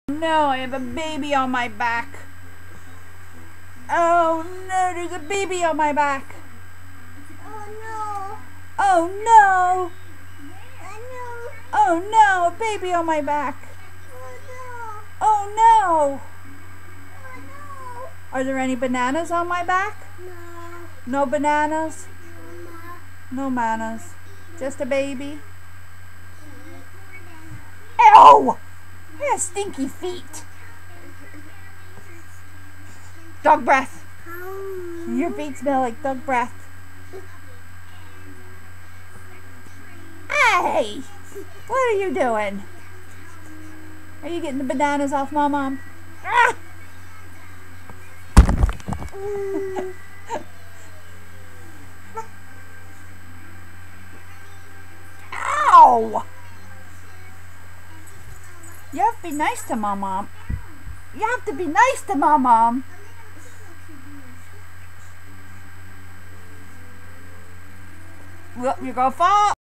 No, I have a baby on my back. Oh no, there's a baby on my back. Oh no. Oh no. Oh Oh no, a baby on my back. no. Oh no. Oh no. Are there any bananas on my back? No. No bananas? Mama. No bananas. Just a baby? Ew! I have stinky feet. Dog breath. Your feet smell like dog breath. Hey! What are you doing? Are you getting the bananas off my mom? Ah! Ow! You have to be nice to my mom. You have to be nice to my mom. Well, you're gonna fall.